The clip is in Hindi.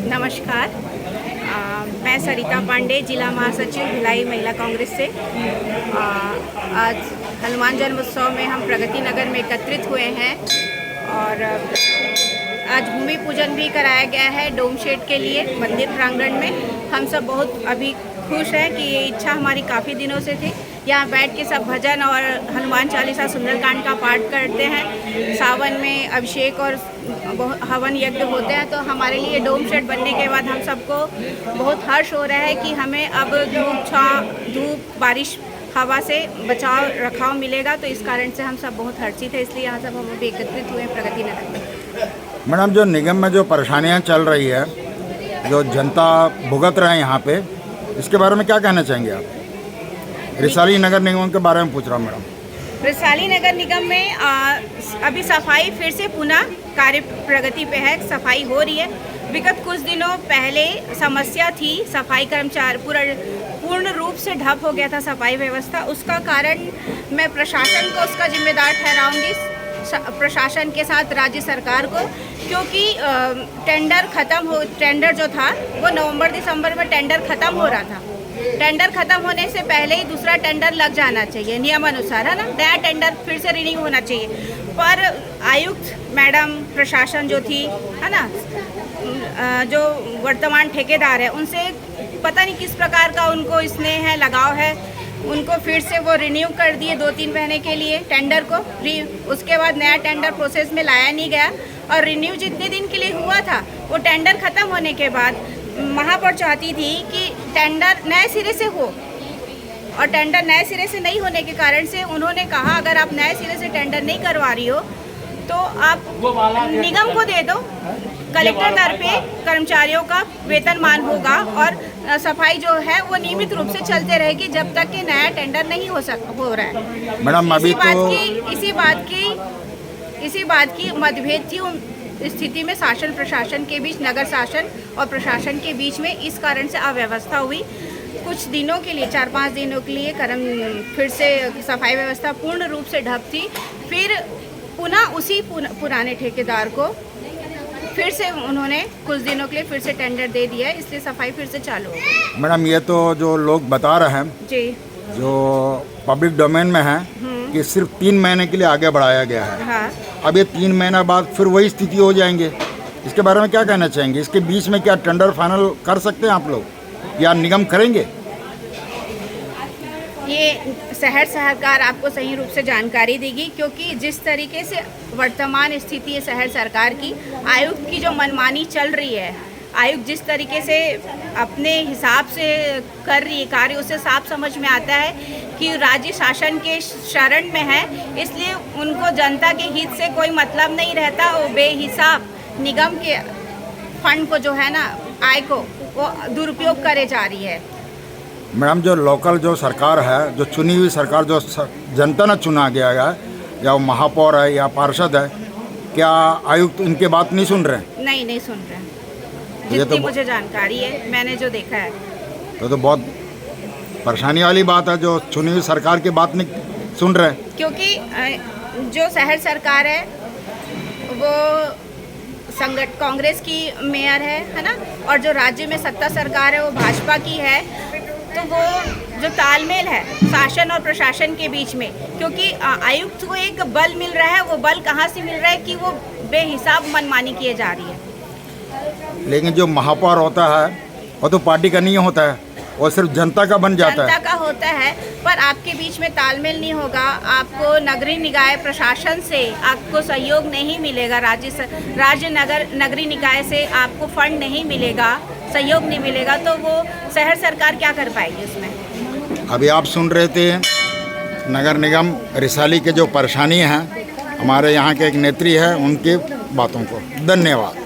नमस्कार। मैं सरिता पांडे, जिला महासचिव भिलाई महिला कांग्रेस से। आज हनुमान जन्मोत्सव में हम प्रगति नगर में एकत्रित हुए हैं और आज भूमि पूजन भी कराया गया है डोम शेड के लिए मंदिर प्रांगण में। हम सब बहुत अभी खुश हैं कि ये इच्छा हमारी काफ़ी दिनों से थी। यहाँ बैठ के सब भजन और हनुमान चालीसा सुंदरकांड का पाठ करते हैं। सावन में अभिषेक और हवन यज्ञ होते हैं, तो हमारे लिए डोम शेड बनने के बाद हम सबको बहुत हर्ष हो रहा है कि हमें अब धूप बारिश हवा से बचाव रखाव मिलेगा। तो इस कारण से हम सब बहुत हर्षित हैं, इसलिए यहाँ सब हम अभी एकत्रित हुए हैं प्रगति नगर में। मैडम, जो निगम में जो परेशानियाँ चल रही है, जो जनता भुगत रहे हैं यहाँ पे, इसके बारे में क्या कहना चाहेंगे आप? रिसाली नगर निगम के बारे में पूछ रहा हूँ मैडम। रिसाली नगर निगम में अभी सफाई फिर से पुनः कार्य प्रगति पे है, सफाई हो रही है। विगत कुछ दिनों पहले समस्या थी, सफाई कर्मचारी पूर्ण रूप से ठप हो गया था सफाई व्यवस्था। उसका कारण मैं प्रशासन को उसका जिम्मेदार ठहराऊंगी, प्रशासन के साथ राज्य सरकार को, क्योंकि टेंडर जो था वो नवंबर दिसंबर में टेंडर ख़त्म हो रहा था। टेंडर ख़त्म होने से पहले ही दूसरा टेंडर लग जाना चाहिए नियमानुसार, है ना। नया टेंडर फिर से रिन्यू होना चाहिए, पर आयुक्त मैडम, प्रशासन जो थी, है ना, जो वर्तमान ठेकेदार है, उनसे पता नहीं किस प्रकार का उनको स्नेह है, लगाव है, उनको फिर से वो रिन्यू कर दिए 2-3 महीने के लिए टेंडर को। उसके बाद नया टेंडर प्रोसेस में लाया नहीं गया और रिन्यू जितने दिन के लिए हुआ था, वो टेंडर ख़त्म होने के बाद महापौर चाहती थी कि टेंडर नए सिरे से हो, और टेंडर नए सिरे से नहीं होने के कारण से उन्होंने कहा अगर आप नए सिरे से टेंडर नहीं करवा रही हो तो आप निगम को दे दो, कलेक्टर दर पे कर्मचारियों का वेतनमान होगा और सफाई जो है वो नियमित रूप से चलते रहेगी जब तक कि नया टेंडर नहीं हो रहा है। मैडम, अभी इसी बात की मतभेद थी स्थिति में शासन प्रशासन के बीच, नगर शासन और प्रशासन के बीच में। इस कारण से अव्यवस्था हुई। कुछ दिनों के लिए, 4-5 दिनों के लिए फिर से सफाई व्यवस्था पूर्ण रूप से ठप थी। फिर पुनः उसी पुराने ठेकेदार को फिर से उन्होंने कुछ दिनों के लिए फिर से टेंडर दे दिया, इसलिए सफाई फिर से चालू हो गई। मैडम, ये तो जो लोग बता रहे हैं जी, जो पब्लिक डोमेन में है कि सिर्फ 3 महीने के लिए आगे बढ़ाया गया है। हाँ। अब ये 3 महीना बाद फिर वही स्थिति हो जाएंगे, इसके बारे में क्या कहना चाहेंगे? इसके बीच में क्या टेंडर फाइनल कर सकते हैं आप लोग या निगम करेंगे? ये शहर सरकार आपको सही रूप से जानकारी देगी, क्योंकि जिस तरीके से वर्तमान स्थिति है शहर सरकार की, आयुक्त की जो मनमानी चल रही है, आयुक्त जिस तरीके से अपने हिसाब से कर रही है कार्य, उससे साफ समझ में आता है कि राज्य शासन के शरण में है, इसलिए उनको जनता के हित से कोई मतलब नहीं रहता। वो बेहिसाब निगम के फंड को जो है ना, आय को वो दुरुपयोग करे जा रही है। मैडम, जो लोकल जो सरकार है, जो चुनी हुई सरकार, जो जनता ने चुना गया है, या वो महापौर है या पार्षद है, क्या आयुक्त इनके बात नहीं सुन रहे? नहीं सुन रहे। जितनी मुझे जानकारी है, मैंने जो देखा है, तो बहुत परेशानी वाली बात है, जो चुनी हुई सरकार की बात नहीं सुन रहे। क्योंकि जो शहर सरकार है वो कांग्रेस की मेयर है ना, और जो राज्य में सत्ता सरकार है वो भाजपा की है। तो वो जो तालमेल है शासन और प्रशासन के बीच में, क्योंकि आयुक्त को एक बल मिल रहा है, वो बल कहाँ से मिल रहा है कि वो बेहिसाब मनमानी किए जा रही है। लेकिन जो महापौर होता है वो तो पार्टी का नहीं होता है, वो सिर्फ जनता का बन जाता है। जनता का होता है, पर आपके बीच में तालमेल नहीं होगा, आपको नगरीय निकाय प्रशासन से आपको सहयोग नहीं मिलेगा, नगरीय निकाय से आपको फंड नहीं मिलेगा, सहयोग नहीं मिलेगा, तो वो शहर सरकार क्या कर पाएगी उसमें? अभी आप सुन रहे थे नगर निगम रिसाली के जो परेशानी हैं, हमारे यहाँ के एक नेत्री है, उनकी बातों को। धन्यवाद।